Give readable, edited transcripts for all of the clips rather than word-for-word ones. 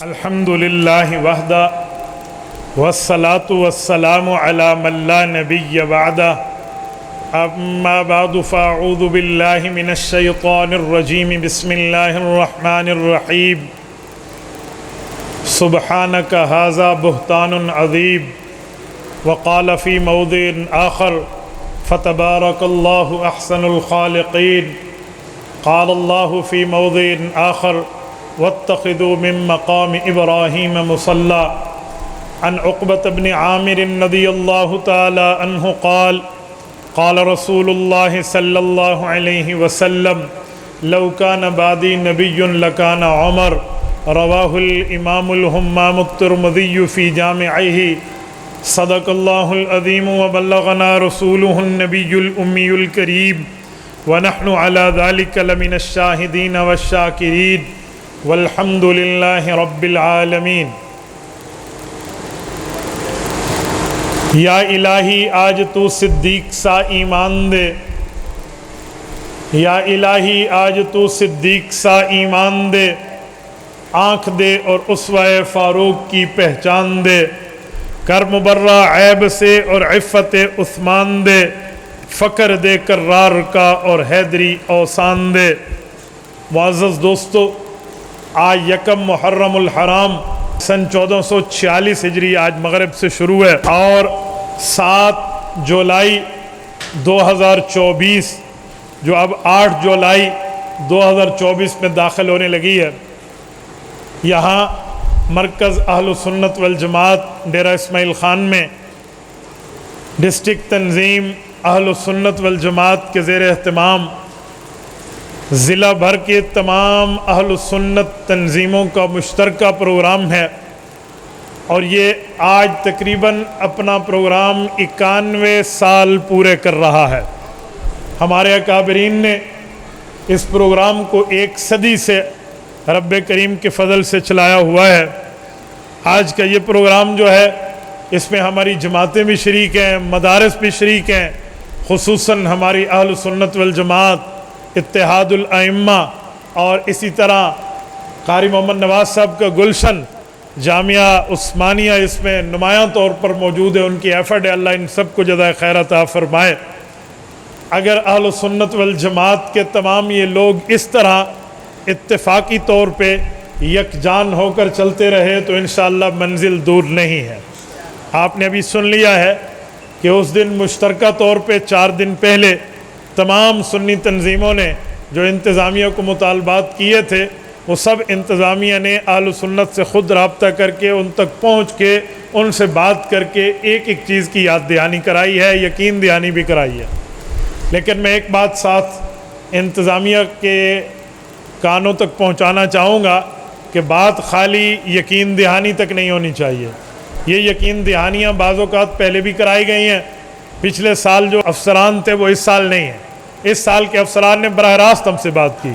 الحمد للہ وحدہ والصلاة والسلام علی من لا نبی بعدہ اما بعد فاعوذ باللہ من الشیطان الرجیم بسم اللہ الرحمن الرحیم سبحانک ھذا بہتان عظیم وقال فی موضع آخر فتبارک اللہ احسن الخالقین قال اللہ فی موضع آخر واتخذوا من مقام ابراہیم مصلی عن عقبة بن عامر رضی اللہ تعالی عنہ قال قال رسول اللہ صلی اللہ علیہ وسلم لو کان بعدی نبی لکان عمر رواہ الامام الہمام الترمذی فی جامعہ صدق اللہ العظیم وبلغنا رسولہ النبی الامی الکریم ونحن علی ذلک لمن الشاہدین والشاکرین والحمد للہ رب العالمین۔ یا الہی آج تو صدیق سا ایمان دے، یا الہی آج تو صدیق سا ایمان دے، آنکھ دے اور اسوہ فاروق کی پہچان دے، کر مبرہ عیب سے اور عفت عثمان دے، فقر دے کرار کا اور حیدری اوسان دے۔ معزز دوستو، آج یکم محرم الحرام سن 1446 ہجری آج مغرب سے شروع ہے اور 7 جولائی 2024 جو اب 8 جولائی 2024 میں داخل ہونے لگی ہے، یہاں مرکز اہل سنت والجماعت ڈیرہ اسماعیل خان میں ڈسٹرکٹ تنظیم اہل سنت والجماعت کے زیر اہتمام ضلع بھر کے تمام اہل سنت تنظیموں کا مشترکہ پروگرام ہے، اور یہ آج تقریباً اپنا پروگرام 91 سال پورے کر رہا ہے۔ ہمارے اکابرین نے اس پروگرام کو 1 صدی سے رب کریم کے فضل سے چلایا ہوا ہے۔ آج کا یہ پروگرام جو ہے، اس میں ہماری جماعتیں بھی شریک ہیں، مدارس بھی شریک ہیں، خصوصاً ہماری اہل سنت والجماعت اتحاد الائمہ اور اسی طرح قاری محمد نواز صاحب کا گلشن جامعہ عثمانیہ اس میں نمایاں طور پر موجود ہے۔ ان کی ایفرٹ ہے، اللہ ان سب کو جزائے خیر عطا فرمائے۔ اگر اہل سنت والجماعت کے تمام یہ لوگ اس طرح اتفاقی طور پہ یکجان ہو کر چلتے رہے تو انشاءاللہ منزل دور نہیں ہے۔ آپ نے ابھی سن لیا ہے کہ اس دن مشترکہ طور پہ 4 دن پہلے تمام سنی تنظیموں نے جو انتظامیہ کو مطالبات کیے تھے، وہ سب انتظامیہ نے اہل سنت سے خود رابطہ کر کے ان تک پہنچ کے ان سے بات کر کے ایک ایک چیز کی یاد دہانی کرائی ہے، یقین دہانی بھی کرائی ہے۔ لیکن میں ایک بات ساتھ انتظامیہ کے کانوں تک پہنچانا چاہوں گا کہ بات خالی یقین دہانی تک نہیں ہونی چاہیے۔ یہ یقین دہانیاں بعض اوقات پہلے بھی کرائی گئی ہیں۔ پچھلے سال جو افسران تھے وہ اس سال نہیں ہیں، اس سال کے افسران نے براہ راست ہم سے بات کی۔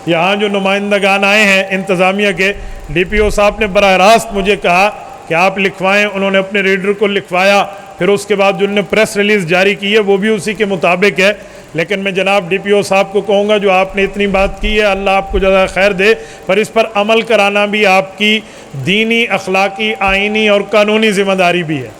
یہاں جو نمائندگان آئے ہیں انتظامیہ کے، ڈی پی او صاحب نے براہ راست مجھے کہا کہ آپ لکھوائیں، انہوں نے اپنے ریڈر کو لکھوایا، پھر اس کے بعد جو انہوں نے پریس ریلیز جاری کی ہے وہ بھی اسی کے مطابق ہے۔ لیکن میں جناب ڈی پی او صاحب کو کہوں گا جو آپ نے اتنی بات کی ہے، اللہ آپ کو جزائے خیر دے، پر اس پر عمل کرانا بھی آپ کی دینی، اخلاقی، آئینی اور قانونی ذمہ داری بھی ہے۔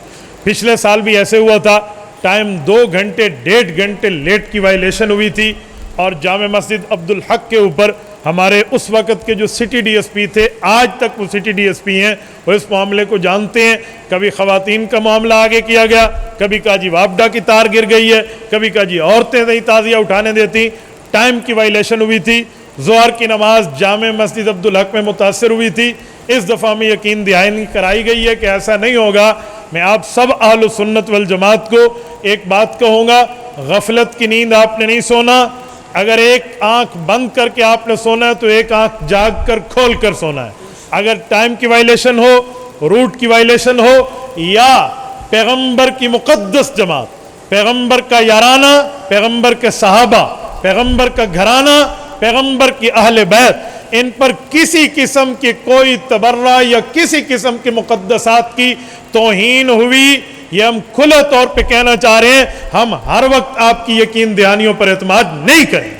پچھلے سال بھی ایسے ہوا تھا، ٹائم 2 گھنٹے 1.5 گھنٹے لیٹ کی وائلیشن ہوئی تھی، اور جامع مسجد عبدالحق کے اوپر ہمارے اس وقت کے جو سٹی ڈی ایس پی تھے، آج تک وہ سٹی ڈی ایس پی ہیں، وہ اس معاملے کو جانتے ہیں۔ کبھی خواتین کا معاملہ آگے کیا گیا، کبھی کہا جی وابڈا کی تار گر گئی ہے، کبھی کہا جی عورتیں نہیں تعزیہ اٹھانے دیتی۔ ٹائم کی وائلیشن ہوئی تھی، ظہر کی نماز جامع مسجد عبدالحق میں متاثر ہوئی تھی۔ اس دفعہ میں یقین دہانی کرائی گئی ہے کہ ایسا نہیں ہوگا۔ میں آپ سب اہل سنت والجماعت کو ایک بات کہوں گا، غفلت کی نیند آپ نے نہیں سونا۔ اگر ایک آنکھ بند کر کے آپ نے سونا ہے تو ایک آنکھ جاگ کر کھول کر سونا ہے۔ اگر ٹائم کی وائلیشن ہو، روٹ کی وائلیشن ہو، یا پیغمبر کی مقدس جماعت، پیغمبر کا یارانہ، پیغمبر کے صحابہ، پیغمبر کا گھرانہ، پیغمبر کی اہل بیت، ان پر کسی قسم کی کوئی تبرہ یا کسی قسم کے مقدسات کی توہین ہوئی، یہ ہم کھلے طور پہ کہنا چاہ رہے ہیں۔ ہم ہر وقت آپ کی یقین دہانیوں پر اعتماد نہیں کریں۔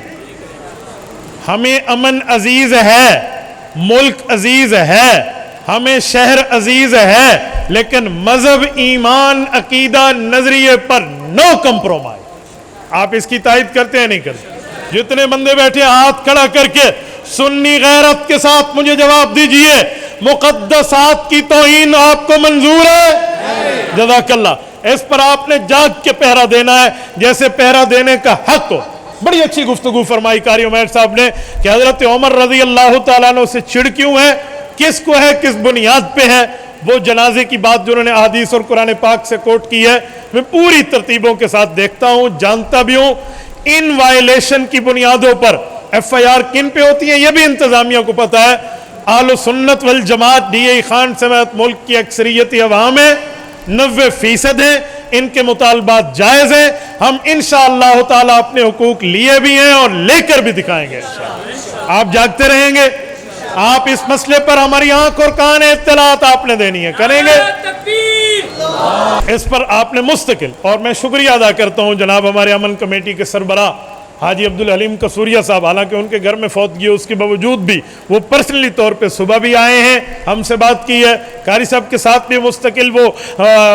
ہمیں امن عزیز ہے، ملک عزیز ہے، ہمیں شہر عزیز ہے لیکن مذہب، ایمان، عقیدہ، نظریے پر نو کمپرومائز۔ آپ اس کی تائید کرتے ہیں نہیں کرتے؟ جتنے بندے بیٹھے ہاتھ کھڑا کر کے سنی غیرت کے ساتھ مجھے جواب دیجئے، مقدسات کی توہین آپ کو منظور ہے؟ جزاک اللہ۔ اس پر آپ نے جاگ کے پہرا دینا ہے جیسے پہرا دینے کا حق ہو۔ بڑی اچھی گفتگو فرمائی قاری عمیر صاحب نے کہ حضرت عمر رضی اللہ تعالیٰ عنہ سے چڑ کیوں ہے، کس کو ہے، کس بنیاد پہ ہے۔ وہ جنازے کی بات جو انہوں نے احادیث اور قرآن پاک سے کوٹ کی ہے، میں پوری ترتیبوں کے ساتھ دیکھتا ہوں، جانتا بھی ہوں۔ ان وائلیشن کی بنیادوں پر ایف آئی آر کن پہ ہوتی ہیں یہ بھی انتظامیہ کو پتا ہے۔ اہل سنت والجماعت ڈی اے خان سمیت ملک کی اکثریتی عوام ہے، 90% ہیں، ان کے مطالبات جائز ہیں۔ ہم انشاءاللہ تعالی اپنے حقوق لیے بھی ہیں اور لے کر بھی دکھائیں گے۔ آپ جاگتے رہیں گے، آپ اس مسئلے پر ہماری آنکھ اور کان اطلاعات آپ نے دینی ہے، کریں گے؟ اس پر آپ نے مستقل، اور میں شکریہ ادا کرتا ہوں جناب ہمارے امن کمیٹی کے سربراہ حاجی عبدالحلیم قصوریہ صاحب، حالانکہ ان کے گھر میں فوتگی ہے اس کے باوجود بھی وہ پرسنلی طور پہ صبح بھی آئے ہیں، ہم سے بات کی ہے، قاری صاحب کے ساتھ بھی مستقل وہ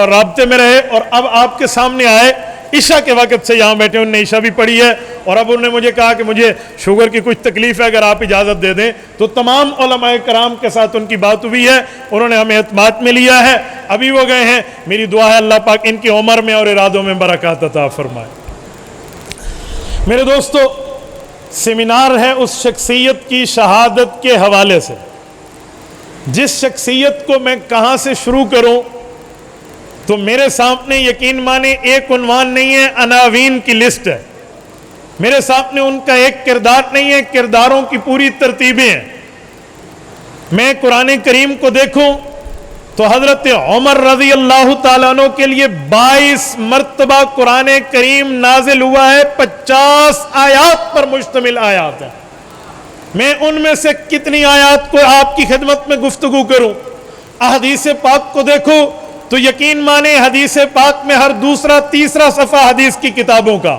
رابطے میں رہے، اور اب آپ کے سامنے آئے عشاء کے وقت سے یہاں بیٹھے، انہوں نے عشاء بھی پڑھی ہے، اور اب انہوں نے مجھے کہا کہ مجھے شوگر کی کچھ تکلیف ہے، اگر آپ اجازت دے دیں تو تمام علماء کرام کے ساتھ ان کی بات ہوئی ہے، انہوں نے ہمیں اعتماد میں لیا ہے، ابھی وہ گئے ہیں۔ میری دعا ہے اللہ پاک ان کی عمر میں اور ارادوں میں برکات عطا فرمائے۔ میرے دوستو، سیمینار ہے اس شخصیت کی شہادت کے حوالے سے، جس شخصیت کو میں کہاں سے شروع کروں تو میرے سامنے یقین مانے ایک عنوان نہیں ہے، عناوین کی لسٹ ہے۔ میرے سامنے ان کا ایک کردار نہیں ہے، کرداروں کی پوری ترتیبیں ہیں۔ میں قرآن کریم کو دیکھوں تو حضرت عمر رضی اللہ تعالیٰ عنہ کے لیے 22 مرتبہ قرآن کریم نازل ہوا ہے، 50 آیات پر مشتمل آیات ہیں۔ میں ان میں سے کتنی آیات کو آپ کی خدمت میں گفتگو کروں؟ احادیث پاک کو دیکھو تو یقین مانے حدیث پاک میں ہر دوسرا تیسرا صفحہ حدیث کی کتابوں کا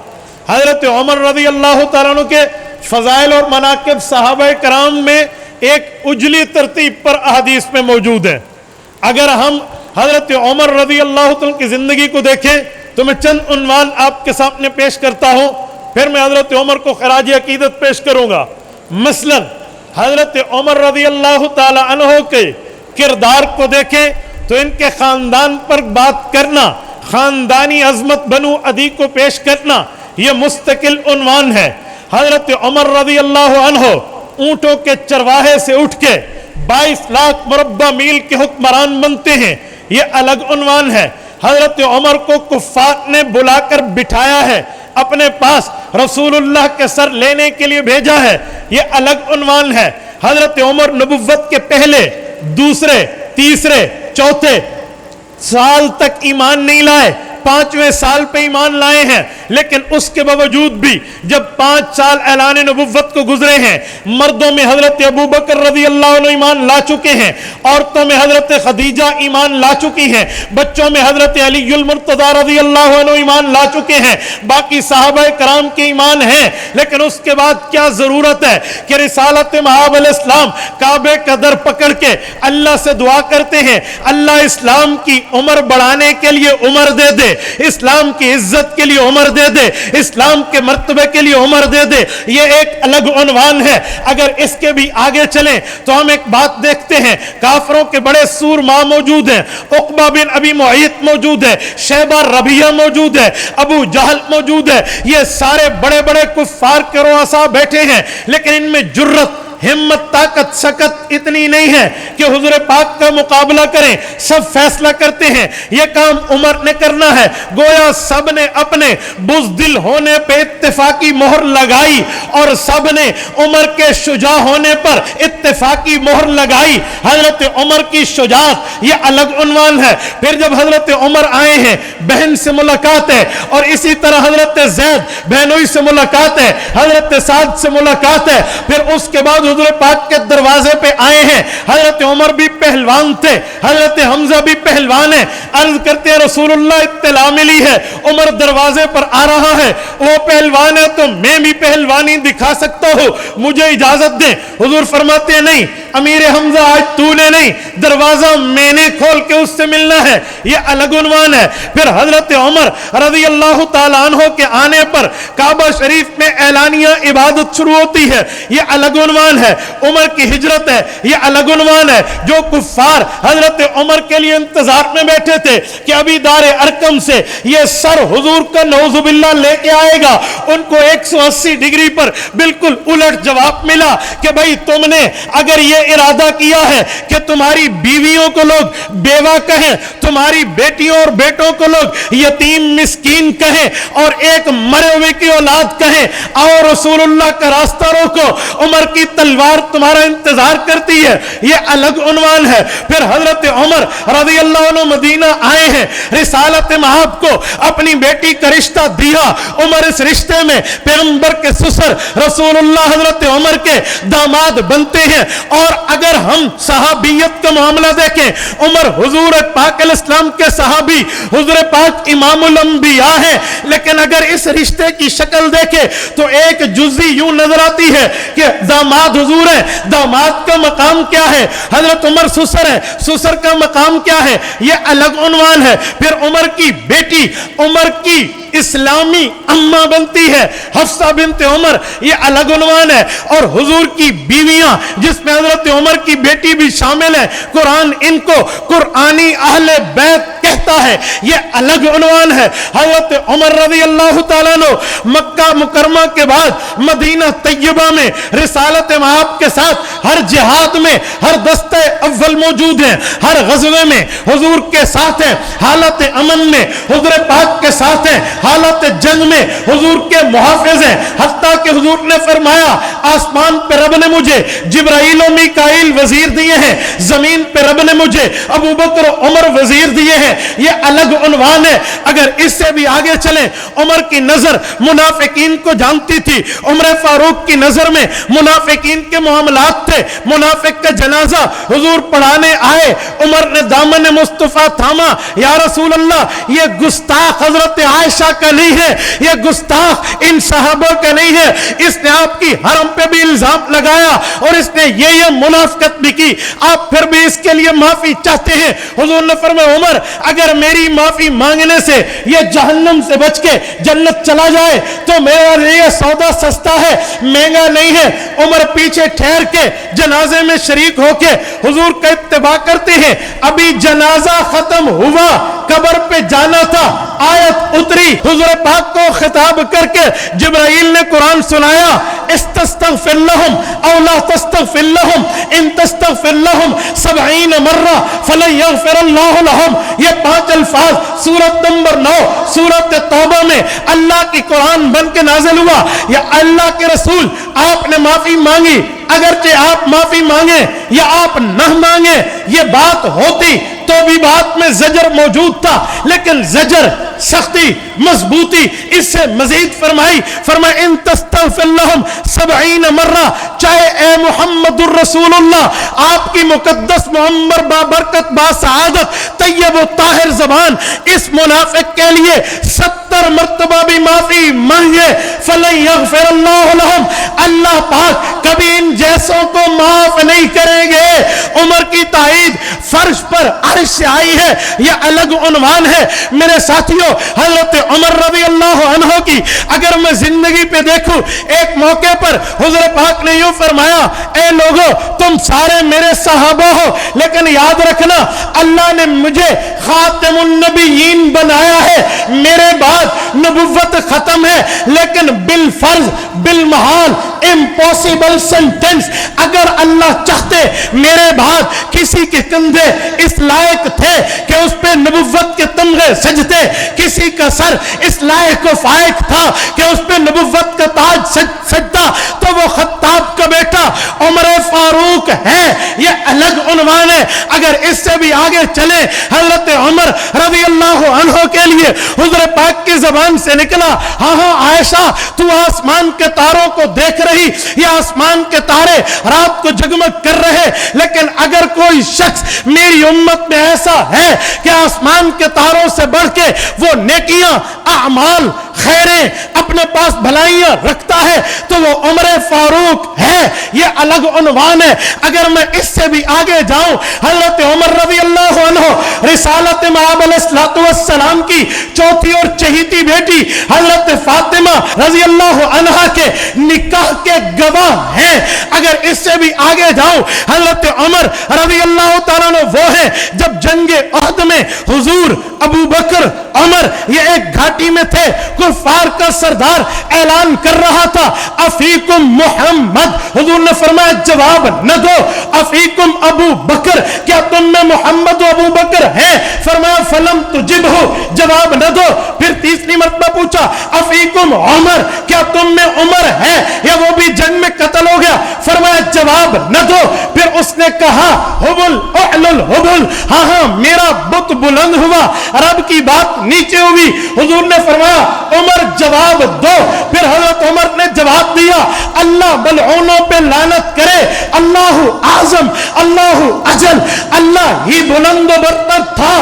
حضرت عمر رضی اللہ تعالیٰ عنہ کے فضائل اور مناقب صحابہ کرام میں ایک اجلی ترتیب پر احادیث میں موجود ہے۔ اگر ہم حضرت عمر رضی اللہ تعالیٰ کی زندگی کو دیکھیں تو میں چند عنوان آپ کے سامنے پیش کرتا ہوں، پھر میں حضرت عمر کو خراج عقیدت پیش کروں گا۔ مثلا حضرت عمر رضی اللہ تعالی عنہ کے کردار کو دیکھیں تو ان کے خاندان پر بات کرنا، خاندانی عظمت بنو عدی کو پیش کرنا، یہ مستقل عنوان ہے۔ حضرت عمر رضی اللہ عنہ اونٹوں کے چرواہے سے اٹھ کے 22 لاکھ مربع میل کے حکمران بنتے ہیں، یہ الگ عنوان ہے۔ حضرت عمر کو کفار نے بلا کر بٹھایا ہے، اپنے پاس رسول اللہ کے سر لینے کے لیے بھیجا ہے، یہ الگ عنوان ہے۔ حضرت عمر نبوت کے پہلے، دوسرے، تیسرے، چوتھے سال تک ایمان نہیں لائے، 5ویں سال پہ ایمان لائے ہیں، لیکن اس کے باوجود بھی جب 5 سال اعلان نبوت کو گزرے ہیں، مردوں میں حضرت ابو بکر رضی اللہ عنہ ایمان لا چکے ہیں، عورتوں میں حضرت خدیجہ ایمان لا چکی ہیں، بچوں میں حضرت علی المرتضی رضی اللہ عنہ ایمان لا چکے ہیں، باقی صحابہ کرام کے ایمان ہیں، لیکن اس کے بعد کیا ضرورت ہے کہ رسالت مآب الاسلام کعبے کا در پکڑ کے اللہ سے دعا کرتے ہیں، اللہ اسلام کی عمر بڑھانے کے لیے عمر دے دے، اسلام کی عزت کے لیے عمر دے دے، اسلام کے مرتبے کے لیے عمر دے دے، یہ ایک الگ عنوان ہے۔ اگر اس کے بھی آگے چلیں تو ہم ایک بات دیکھتے ہیں، کافروں کے بڑے سورما موجود ہیں، عقبہ بن ابی معیط موجود ہے، شیبہ ربیعہ موجود ہے، ابو جہل موجود ہے، یہ سارے بڑے بڑے کفار کے رؤساء بیٹھے ہیں، لیکن ان میں جرت، ہمت، طاقت، سکت اتنی نہیں ہے کہ حضور پاک کا مقابلہ کریں، سب فیصلہ کرتے ہیں یہ کام عمر نے کرنا ہے، گویا سب نے اپنے بزدل ہونے پہ اتفاقی مہر لگائی اور سب نے عمر کے شجاع ہونے پر اتفاقی مہر لگائی۔ حضرت عمر کی شجاعت یہ الگ عنوان ہے۔ پھر جب حضرت عمر آئے ہیں، بہن سے ملاقات ہے، اور اسی طرح حضرت زید بہنوئی سے ملاقات ہے، حضرت سعد سے ملاقات ہے، پھر اس کے بعد حضور پاک کے دروازے پہ آئے ہیں۔ حضرت عمر بھی پہلوان تھے، حضرت حمزہ بھی پہلوان ہیں، عرض کرتے ہیں رسول اللہ اطلاع ملی ہے عمر دروازے پر آ رہا ہے، وہ پہلوان ہے تو میں بھی پہلوانی دکھا سکتا ہوں، مجھے اجازت دیں۔ حضور فرماتے ہیں نہیں، امیر حمزہ آج تو نے نہیں دروازہ میں نے کھول کے اس سے ملنا ہے، یہ الگ عنوان ہے۔ پھر حضرت عمر رضی اللہ تعالیٰ عنہ کے آنے پر کعبہ شریف میں اعلانیہ عبادت شروع ہوتی ہے، یہ الگ عنوان ہے۔ عمر کی ہجرت ہے، یہ الگ عنوان ہے۔ جو کفار حضرت عمر کے لیے انتظار میں بیٹھے تھے کہ ابھی دار ارکم سے یہ سر حضور کا نعوذ باللہ لے کے آئے گا، ان کو 180 ڈگری پر بالکل الٹ جواب ملا کہ بھائی تم نے اگر یہ ارادہ کیا ہے کہ تمہاری بیویوں کو لوگ بیوہ کہیں، تمہاری بیٹیوں اور بیٹوں کو لوگ یتیم مسکین کہیں، اور ایک مرے ہوئے کی اولاد کہیں، اور رسول اللہ کا راستہ روکو، عمر کی تلوار تمہارا انتظار کرتی ہے، یہ الگ عنوان ہے۔ پھر حضرت عمر رضی اللہ عنہ مدینہ آئے ہیں، رسالت مآب کو اپنی بیٹی کا رشتہ دیا۔ عمر اس رشتے میں پیغمبر کے سسر رسول اللہ حضرت عمر کے داماد بنتے ہیں۔ اور اگر ہم صحابیت کا معاملہ دیکھیں، عمر حضور پاک علیہ السلام کے صحابی، حضور پاک امام الانبیاء ہیں، لیکن اگر اس رشتے کی شکل دیکھیں تو ایک جزوی یوں نظر آتی ہے کہ داماد حضور ہے، داماد کا مقام کیا ہے، حضرت عمر سسر ہے، سسر کا مقام کیا ہے، یہ الگ عنوان ہے۔ پھر عمر کی بیٹی، عمر کی اسلامی اماں بنتی ہے حفصہ بنت عمر، یہ الگ عنوان ہے۔ اور حضور کی بیویاں جس میں حضرت عمر کی بیٹی بھی شامل ہے، قرآن ان کو قرآنی اہل بیت کہتا ہے، یہ الگ عنوان ہے۔ حضرت عمر رضی اللہ تعالیٰ عنہ مکہ مکرمہ کے بعد مدینہ طیبہ میں رسالت مآب کے ساتھ ہر جہاد میں ہر دستہ اول موجود ہیں، ہر غزوے میں حضور کے ساتھ ہیں، حالت امن میں حضور پاک کے ساتھ ہیں، حالت جنگ میں حضور کے محافظ ہیں۔ حتیٰ کہ حضور نے فرمایا آسمان پہ رب نے مجھے جبرائیل و میکائیل وزیر دیے ہیں، زمین پہ رب نے مجھے ابو بکر و عمر وزیر دیے ہیں، یہ الگ عنوان ہے۔ اگر اس سے بھی آگے چلیں، عمر کی نظر منافقین کو جانتی تھی، عمر فاروق کی نظر میں منافقین کے معاملات تھے۔ منافق کا جنازہ حضور پڑھانے آئے، عمر نے دامن مصطفیٰ تھاما، یا رسول اللہ یہ گستاخ حضرت عائشہ کا نہیں ہے، یہ گستاخ ان صحابہ کا نہیں ہے، اس نے آپ کی حرم پہ بھی الزام لگایا اور اس نے یہ منافقت بھی کی، آپ پھر بھی اس کے لیے معافی چاہتے ہیں؟ حضور نے فرمایا عمر اگر میری معافی مانگنے سے یہ جہنم سے بچ کے جنت چلا جائے تو میرا یہ سودا سستا ہے، مہنگا نہیں ہے۔ عمر پیچھے ٹھہر کے جنازے میں شریک ہو کے حضور کا اتباع کرتے ہیں۔ ابھی جنازہ ختم ہوا، قبر پہ جانا تھا، آیت اتری، حضور پاک کو خطاب کر کے جبرائیل نے قرآن سنایا، استغفر لهم او لا تستغفر لهم ان تستغفر لهم 70 مرہ فلن یغفر اللہ لهم۔ یہ 5 الفاظ سورت نمبر 9 سورت توبہ میں اللہ کی قرآن بن کے نازل ہوا۔ یا اللہ کے رسول آپ نے معافی مانگی، اگرچہ آپ معافی مانگیں یا آپ نہ مانگیں یہ بات ہوتی تو بھی بات میں زجر موجود تھا، لیکن زجر، سختی، مضبوطی اس سے مزید فرمائی ان تستغفر لهم 70 مرہ، چاہے اے محمد الرسول اللہ آپ کی مقدس معمر بابرکت باسعادت طیب و طاہر زبان اس منافق کے لیے 70 مرتبہ بھی معافی مانگے، فلن یغفر اللہ لهم، اللہ پاک کبھی ان جیسوں کو معاف نہیں کریں گے۔ عمر کی تائید فرش پر عرش سے آئی ہے، یہ الگ عنوان ہے۔ میرے ساتھیوں، حضرت عمر رضی اللہ عنہ کی اگر میں زندگی پہ دیکھوں، ایک موقع پر حضور پاک نے یوں فرمایا، اے لوگو تم سارے میرے صحابہ ہو، لیکن یاد رکھنا اللہ نے مجھے خاتم النبیین بنایا ہے، میرے بعد نبوت ختم ہے، لیکن بالفرض بالمحال امپوسیبل سینٹینس، اگر اللہ چاہتے میرے بعد کسی کے کندھے اس لائق تھے کہ اس پہ نبوت کے تمغے سجتے، کسی کا سر اس لائق و فائق تھا کہ اس پہ نبوت کا تاج سجتا، تو وہ خطاب کا بیٹا عمر فاروق ہے۔ یہ الگ عنوان ہے۔ اگر اس سے بھی آگے چلے، حضرت عمر رضی اللہ عنہ کے لیے حضور پاک کی زبان سے نکلا، ہاں ہاں عائشہ تو آسمان کے تاروں کو دیکھ رہی، یہ آسمان کے تارے رات کو جگمگ کر رہے، لیکن اگر کوئی شخص میری امت میں ایسا ہے کہ آسمان کے تاروں سے بڑھ کے وہ نیکیاں، اعمال، خیریں اپنے پاس بھلائیاں رکھتا ہے تو وہ عمر فاروق ہے. یہ الگ عنوان ہے. اگر میں اس سے بھی آگے جاؤں, حضرت عمر رضی اللہ عنہ رسالت مآب علیہ السلام کی چوتھی اور چہیتی بیٹی حضرت فاطمہ رضی اللہ عنہا کے نکاح کے گواہ ہیں. اگر اس سے بھی آگے جاؤں, حضرت عمر رضی اللہ تعالیٰ عنہ وہ ہیں جب جنگ احد میں حضور, ابو بکر, عمر یہ ایک گھاٹی میں تھے, کفار کا سردار اعلان کر رہا تھا افیکم محمد. حضور نے فرمایا جواب نہ دو, افیکم ابو بکر, کیا تم میں محمد و ابو بکر ہیں؟ فرمایا فلم تجبہ, جواب نہ دو. پھر تیسری مرتبہ پوچھا افیکم عمر, کیا تم میں عمر ہے یا وہ بھی جنگ میں قتل ہو گیا؟ فرمایا جواب نہ دو. پھر اس نے کہا حبل اعلل حبل, ہاں ہاں میرا بت بلند ہوا, رب کی بات نیچے ہوئی. حضور نے فرمایا عمر جواب دو. پھر حضرت عمر نے جواب دیا اللہ ملعونوں پہ لعنت کرے, اللہ اعظم, اللہ اجل, اللہ ہی بلند و برتر تھا,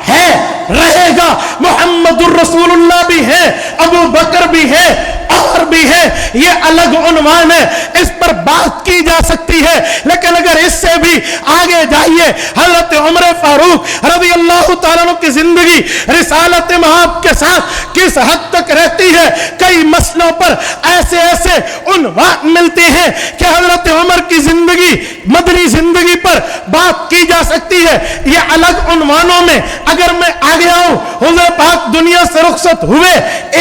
ہے, رہے گا. محمد الرسول اللہ بھی ہے, ابو بکر بھی ہے, عمر بھی ہے. یہ الگ عنوان ہے, اس پر بات کی جا سکتی ہے. لیکن اگر اس سے بھی آگے جائیے, حضرت عمر فاروق رضی اللہ تعالیٰ عنہ کی زندگی رسالت مآب کے ساتھ کس حد تک رہتی ہے. کئی مسئلوں پر ایسے ایسے عنوان ملتے ہیں کہ حضرت عمر کی زندگی, مدنی زندگی پر بات کی جا سکتی ہے. یہ الگ عنوانوں میں اگر میں آگے آؤں, حضور پاک دنیا سے رخصت ہوئے.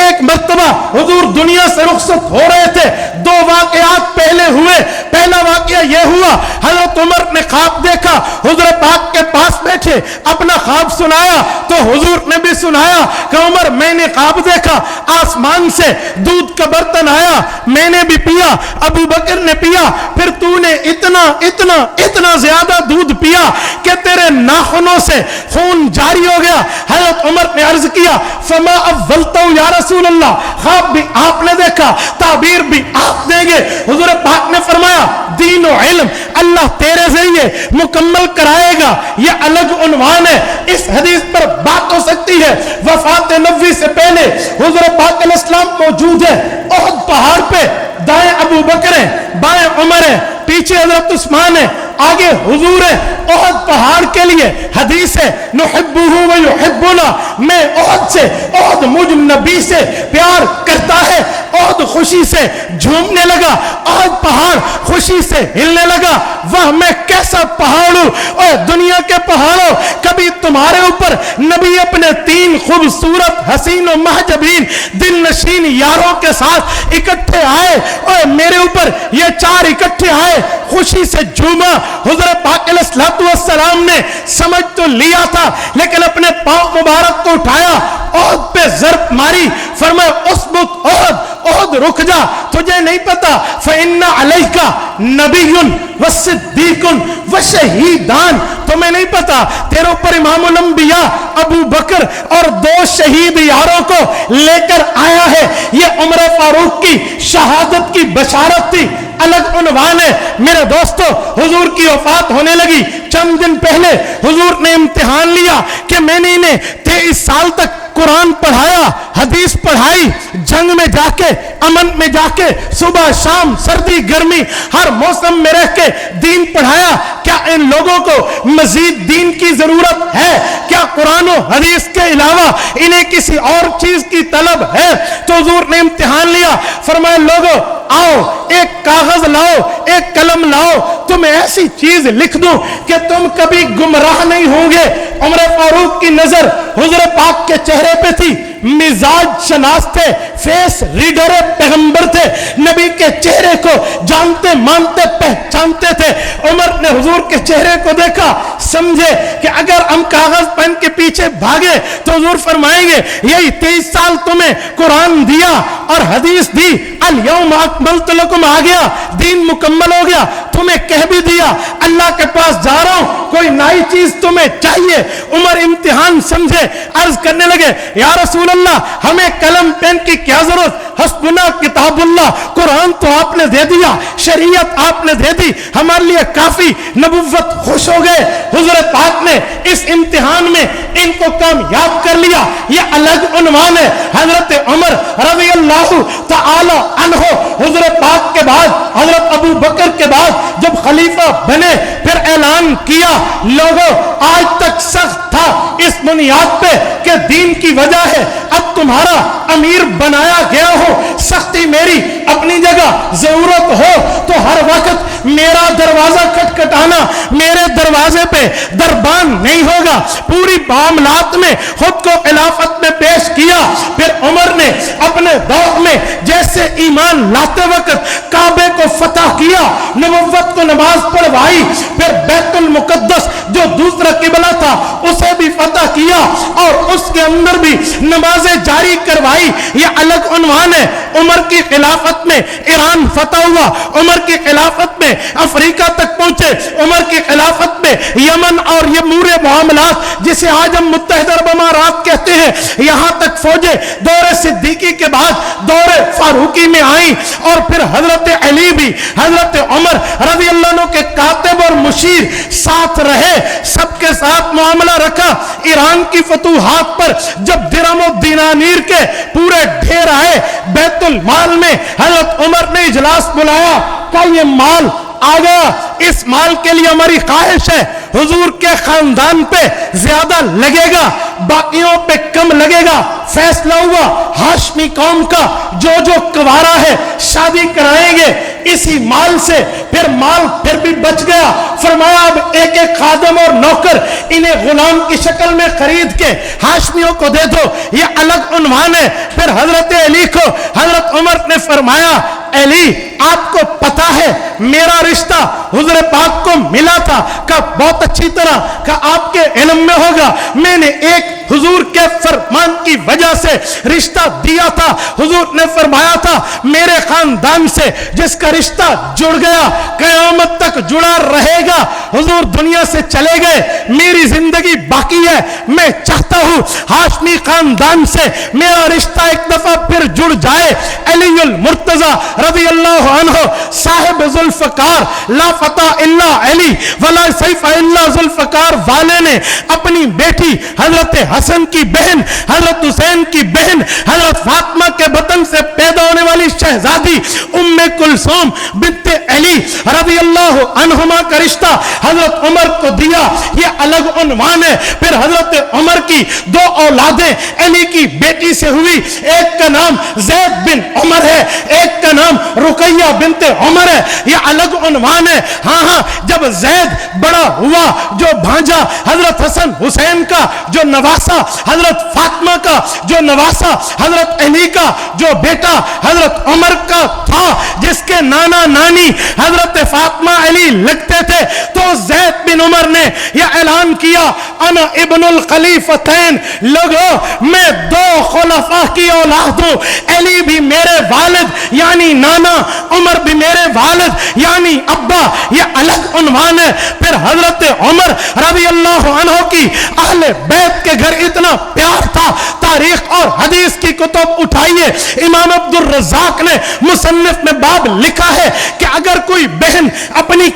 ایک مرتبہ حضور دنیا سے رخصت ہو رہے تھے, دو واقعات پہلے ہوئے. پہلا واقعہ یہ ہوا, حضرت عمر نے خواب دیکھا, حضور پاک کے پاس بیٹھے, اپنا خواب سنایا تو حضور نے بھی سنایا کہ عمر میں نے خواب دیکھا, آسمان سے دودھ کا برتن آیا, میں نے بھی پیا, ابو بکر نے پیا, پھر تو نے اتنا اتنا اتنا زیادہ دودھ پیا کہ تیرے ناخنوں سے خون جاری ہو گیا. حضرت عمر نے عرض کیا فما اولتو یا رسول اللہ, خواب بھی آپ نے دیکھا, تعبیر بھی آپ دیں گے. حضور پاک نے فرمایا دین و علم اللہ تیرے ذریعے مکمل کرائے گا. یہ الگ عنوان ہے, اس حدیث پر بات ہو سکتی ہے. وفات نبوی سے پہلے حضور پاک علیہ السلام موجود ہے احد پہاڑ پہ, دائیں ابو بکر ہیں, بائیں عمر ہیں, پیچھے حضرت عثمان ہے, آگے حضور ہے. احد پہاڑ کے لیے حدیث ہے نحبہ و یحبنا, میں احد سے, احد مجھ نبی سے پیار کرتا ہے. احد خوشی سے جھومنے لگا, احد پہاڑ خوشی سے ہلنے لگا. وہ میں کیسا پہاڑ ہوں, اور دنیا کے پہاڑوں, کبھی تمہارے اوپر نبی اپنے 3 خوبصورت حسین و محجبین دل نشین یاروں کے ساتھ اکٹھے آئے, اور میرے اوپر یہ 4 اکٹھے آئے, خوشی سے جھوما. حضور پاک علیہ السلام نے سمجھ تو لیا تھا, لیکن اپنے پاؤں مبارک کو اٹھایا, احد پہ ضرب ماری, فرمایا اسبت احد, احد رک جا, تجھے نہیں پتا فإن علیک نبی وصدیق وشہیدان, تمہیں نہیں پتا تیرے اوپر امام الانبیاء ابو بکر اور 2 شہید یاروں کو لے کر آیا ہے. یہ عمر فاروق کی شہادت کی بشارت تھی. الگ عنوان ہے. میرے دوستو, حضور کی وفات ہونے لگی, چند دن پہلے حضور نے امتحان لیا کہ میں نے انہیں 23 سال تک قرآن پڑھایا, حدیث پڑھائی, جنگ میں جا کے, امن میں جا کے, صبح شام, سردی گرمی, ہر موسم میں رہ کے دین پڑھایا. کیا ان لوگوں کو مزید دین کی ضرورت ہے؟ کیا قرآن و حدیث کے علاوہ انہیں کسی اور چیز کی طلب ہے؟ تو حضور نے امتحان لیا, فرمایا لوگوں آؤ, ایک کاغذ لاؤ, ایک قلم لاؤ, تمہیں ایسی چیز لکھ دوں کہ تم کبھی گمراہ نہیں ہوں گے. عمر فاروق کی نظر حضور پاک کے چہرے پہ تھی, مزاج شناس تھے, فیس ریڈر پیغمبر تھے, نبی کے چہرے کو جانتے مانتے پہچانتے تھے. عمر نے حضور کے چہرے کو دیکھا, سمجھے کہ اگر ہم کاغذ پین کے پیچھے بھاگے تو حضور فرمائیں گے یہی 23 سال تمہیں قرآن دیا اور حدیث دی, الیوم اکملت لکم آ گیا, دین مکمل ہو گیا, تمہیں کہہ بھی دیا اللہ کے پاس جا رہا ہوں, کوئی نئی چیز تمہیں چاہیے. عمر امتحان سمجھے, عرض کرنے لگے یا رسول اللہ ہمیں قلم پین کی کیا ضرورت, حسبنا کتاب اللہ, قرآن تو آپ نے دے دیا, شریعت آپ نے دے دی, ہمارے لیے کافی, نبوت خوش ہو گئے. حضور پاک نے اس امتحان میں ان کو کامیاب کر لیا. یہ الگ عنوان ہے. حضرت عمر رضی اللہ تعالی عنہ حضور پاک کے بعد, حضرت ابو بکر کے بعد جب خلیفہ بنے, پھر اعلان کیا, لوگوں آج تک سخت تھا اس بنیاد پہ کہ دین کی وجہ ہے, اب تمہارا امیر بنایا گیا ہو, سختی میری اپنی جگہ, ضرورت ہو تو ہر وقت میرا دروازہ کھٹکھٹانا, میرے دروازے پہ دربان نہیں ہوگا. پوری معاملات میں خود کو خلافت میں پیش کیا. پھر عمر نے اپنے دور میں جیسے ایمان لاتے وقت کعبے کو فتح کیا, نبوت کو نماز پڑھوائی, پھر بیت المقدس جو دوسرا قبلہ تھا اسے بھی فتح کیا اور اس کے اندر بھی نمازیں جاری کروائی. یہ الگ عنوان ہے. عمر کی خلافت میں ایران فتح ہوا, عمر کی خلافت میں افریقہ تک پہنچے, عمر کی خلافت میں یمن اور یہ پورے معاملات جسے آج ہم متحدہ عرب امارات کہتے ہیں, یہاں تک فوجیں دور صدیقی کے بعد دور فاروقی میں آئیں, اور پھر حضرت علی بھی حضرت عمر رضی اللہ عنہ کے کاتب اور مشیر ساتھ رہے, سب کے ساتھ معاملہ رکھا. ایران کی فتوحات پر جب درہم و دینانیر کے پورے ڈھیر آئے, بیت المال میں حضرت عمر نے اجلاس بلایا, کہ یہ مال آ گیا, اس مال کے لیے ہماری خواہش ہے حضور کے خاندان پہ زیادہ لگے گا, باقیوں پہ کم لگے گا. فیصلہ ہوا ہاشمی قوم کا جو جو کوارا ہے شادی کرائیں گے اسی مال سے. پھر مال پھر بھی بچ گیا. فرمایا اب ایک ایک خادم اور نوکر انہیں غلام کی شکل میں خرید کے ہاشمیوں کو دے دو. یہ الگ عنوان ہے. پھر حضرت علی کو حضرت عمر نے فرمایا, علی آپ کو پتا ہے میرا رشتہ حضور پاک کو ملا تھا, کہ بہت اچھی طرح کہ آپ کے علم میں ہوگا, میں نے ایک حضور کے فرمان کی وجہ سے رشتہ دیا تھا. حضور نے فرمایا تھا میرے خاندان سے جس کا رشتہ جڑ گیا قیامت تک جڑا رہے گا. حضور دنیا سے چلے گئے, میری زندگی باقی ہے, میں چاہتا ہوں ہاشمی خاندان سے میرا رشتہ ایک دفعہ پھر جڑ جائے. علی المرتضی رضی اللہ عنہ صاحب ذوالفقار, لا فتح الا علی ولا سیف الا ذوالفقار والے نے اپنی بیٹی حضرت حسن کی بہن, حضرت حسین کی بہن, حضرت فاطمہ کے بطن سے پیدا ہونے والی شہزادی ام کلثوم بنت علی رضی اللہ عنہما کا رشتہ حضرت عمر کو دیا. یہ الگ عنوان ہے. پھر حضرت عمر کی دو اولادیں علی کی بیٹی سے ہوئی, ایک کا نام زید بن عمر ہے, ایک کا نام رقیہ بنت عمر ہے. یہ الگ عنوان ہے. ہاں جب زید بڑا ہوا, جو بھانجا حضرت حسن حسین کا, جو نواسا حضرت فاطمہ کا, جو نواسا حضرت علی کا, جو بیٹا حضرت عمر کا تھا, جس کے نانا نانی حضرت فاطمہ علی لگتے تھے, تو زید بن عمر نے یہ اعلان کیا, انا ابن الخلیفتین, لوگوں میں دو خلفاء کی اولاد ہوں, علی بھی میرے والد یعنی نانا, عمر بھی میرے والد یعنی ابا. یہ الگ عنوان ہے. پھر حضرت عمر رضی اللہ عنہ کی اہل بیت کے گھر اتنا پیار تھا, تاریخ اور حدیث کی کتب اٹھائیے, امام عبد الرزاق نے مصنف میں باب لکھا ہے کہ اگر کوئی بہن اپنی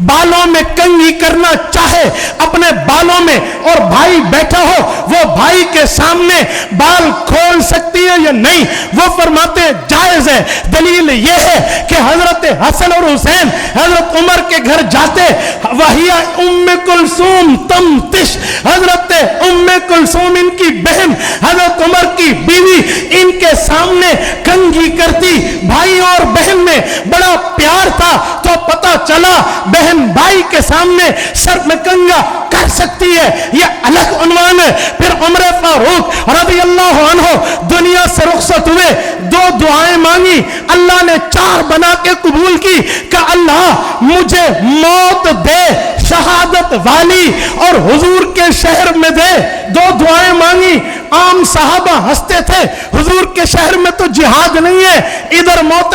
بالوں میں کنگھی کرنا چاہے اپنے بالوں میں, اور بھائی بیٹھا ہو, وہ بھائی کے سامنے بال کھول سکتی ہے یا نہیں؟ وہ فرماتے جائز ہے. دلیل یہ ہے کہ حضرت حسن اور حسین حضرت عمر کے گھر جاتے, وہی ام کلثوم تمتش, حضرت ام کلثوم ان کی بہن حضرت عمر کی بیوی ان کے سامنے کنگھی کرتی. بھائی اور بہن میں بڑا پیار تھا, تو پتا چلا بہن بھائی کے سامنے سر میں کنگا کر سکتی ہے. یہ الگ عنوان ہے. پھر عمر فاروق رضی اللہ عنہ دنیا سے رخصت ہوئے, دو دعائیں مانگی, اللہ نے چار بنا کے قبول کی کہ اللہ مجھے موت دے شہادت والی اور حضور کے شہر میں دے. دو دعائیں مانگی. عام صحابہ ہنستے تھے, حضور کے شہر میں تو جہاد نہیں ہے, ادھر موت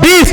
20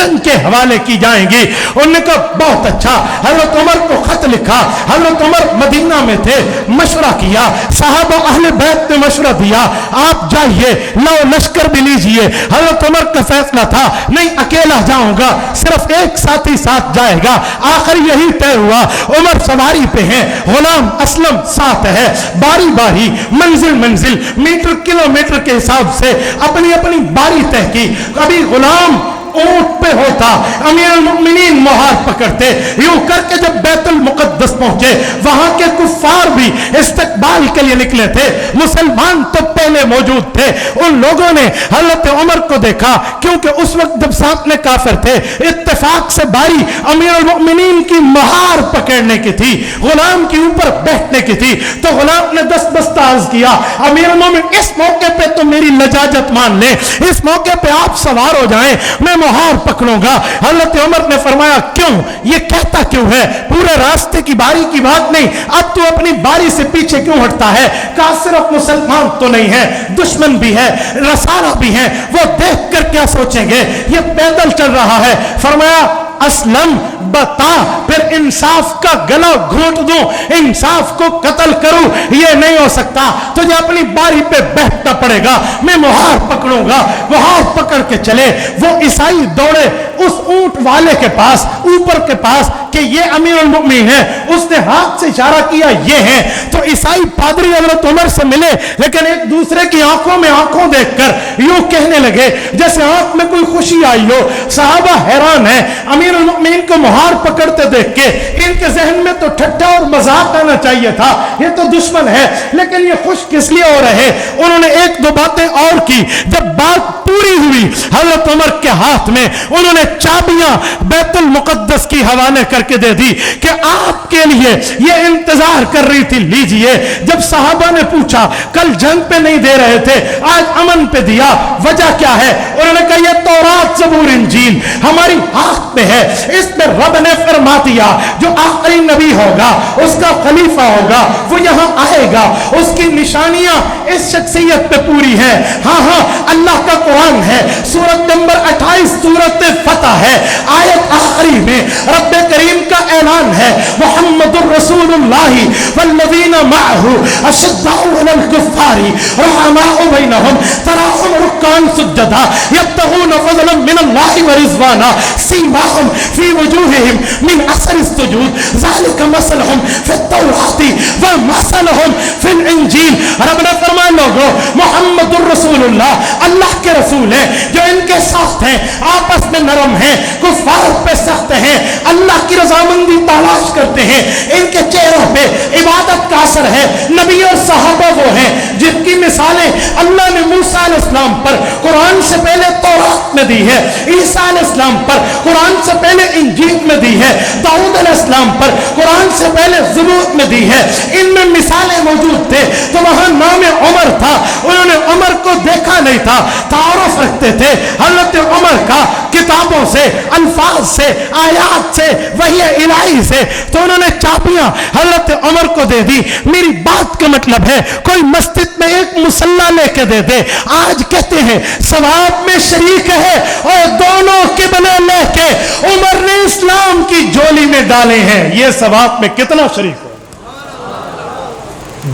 جنگ کے حوالے کی جائیں گی۔ انہوں نے کہا بہت اچھا۔ حضرت عمر کو خط لکھا، حضرت عمر مدینہ میں تھے، مشورہ کیا، صحابہ اہل بیت نے مشورہ دیا آپ جائیے، لو لشکر بھی لیجئے۔ حضرت عمر کا فیصلہ تھا نہیں اکیلا جاؤں گا، صرف ایک ساتھی ساتھ جائے گا۔ آخر یہی طے ہوا، عمر سواری پہ ہیں، غلام اسلم ساتھ ہے، باری باری منزل منزل میٹر کلومیٹر کے حساب سے اپنی اپنی باری طے کی۔ کبھی غلام اونٹ پہ ہوتا، امیر المؤمنین مہار پکڑتے، یوں کر کے جب بیت المقدس پہنچے وہاں کے کفار بھی استقبال کے لیے نکلے تھے، مسلمان تو پہلے موجود تھے۔ ان لوگوں نے حضرت عمر کو دیکھا، کیونکہ اس وقت جب سامنے کافر تھے، اتفاق سے باری امیر المؤمنین کی مہار پکڑنے کی تھی، غلام کے اوپر بیٹھنے کی تھی، تو غلام نے دست بستہ عرض کیا امیر المؤمنین اس موقع پہ تو میری لجاجت مان لیں، اس موقع پہ آپ سوار ہو جائیں، میں مہار پکڑوں گا۔ حضرت عمر نے فرمایا کیوں، یہ کہتا کیوں ہے، پورے راستے کی باری کی بات نہیں، اب تو اپنی باری سے پیچھے کیوں ہٹتا ہے؟ کہا صرف مسلمان تو نہیں ہے، دشمن بھی ہے، رسالہ بھی ہے، وہ دیکھ کر کیا سوچیں گے، یہ پیدل چل رہا ہے۔ فرمایا اسلم بتا، پھر انصاف کا گلا گھونٹ دوں، انصاف کو قتل کروں، یہ نہیں ہو سکتا، تجھے اپنی باری پہ بیٹھنا پڑے گا، میں مہار پکڑوں گا۔ مہار پکڑ کے چلے، وہ عیسائی دوڑے اس اونٹ والے کے پاس، اوپر کے پاس، کہ یہ امیر المؤمنین ہے، اس نے ہاتھ سے اشارہ کیا یہ ہے، تو عیسائی پادری حضرت عمر سے ملے، لیکن ایک دوسرے کی آنکھوں میں آنکھوں دیکھ کر یوں کہنے لگے جیسے آنکھ میں کوئی خوشی آئی ہو۔ صحابہ حیران ہیں، امیر المؤمنین کو مہار پکڑتے دیکھ کے ان کے ذہن میں تو ٹھٹھا اور مذاق آنا چاہیے تھا، یہ تو دشمن ہے، لیکن یہ خوش کس لیے ہو رہے؟ انہوں نے ایک دو باتیں اور کی۔ جب بات پوری ہوئی حضرت عمر کے ہاتھ میں انہوں نے چابیاں بیت المقدس کی حوالے کر کے دے دی کہ آپ کے لیے یہ انتظار کر رہی تھی، لیجئے۔ جب صحابہ نے پوچھا کل جنگ پہ نہیں دے رہے تھے، آج امن پہ دیا، وجہ کیا ہے؟ انہوں نے کہا یہ تورات زبور انجیل ہماری ہاتھ میں ہے، اس میں رب نے فرما دیا جو آخری نبی ہوگا، اس کا خلیفہ ہوگا، وہ یہاں آئے گا، اس کی نشانیاں اس شخصیت پہ پوری ہیں۔ ہاں ہاں اللہ کا قرآن ہے، سورت نمبر 28 سورت فتح ہے، آیت آخری میں رب کریم کا اعلان ہے محمد الرسول اللہ والذین معه اشداء علی الکفار رحماء بینہم تراہم رکعا سجدا یبتغون فضلا من اللہ ورضوانا سیماہم فی وجوہہم من اثر السجود ذالک مثلہم فی التوراۃ ومثلہم فی الانجیل۔ رب نے فرمایا لوگو محمد الرسول اللہ اللہ کے رسول ہیں، جو ان کے ساتھ ہیں آپس میں نرم ہیں، کفار پہ سخت ہیں، اللہ کی رضامندی تلاش کرتے ہیں، ان کے چہروں پہ عبادت کا اثر ہے۔ نبی اور صحابہ وہ ہیں جن کی مثالیں اللہ نے موسیٰ علیہ السلام پر قرآن سے پہلے تورات میں دی ہے، عیسیٰ علیہ السلام پر قرآن سے پہلے انجیل میں دی ہے، داؤد علیہ السلام پر قرآن سے پہلے زبور میں دی ہے۔ ان میں مثالیں موجود تھے، تو وہاں نام عمر تھا، انہوں نے عمر کو دیکھا نہیں تھا، تعارف رکھتے تھے حضرت عمر کا کتابوں سے، الفاظ سے، آیات سے، وحی الہی سے، تو انہوں نے چابیاں حضرت عمر کو دے دی۔ میری بات کا مطلب ہے کوئی مسجد میں ایک مصلی لے کے دے دے، آج کہتے ہیں ثواب میں شریک ہے، اور دونوں قبلے لے کے عمر نے اسلام کی جولی میں ڈالے ہیں، یہ ثواب میں کتنا شریک ہو؟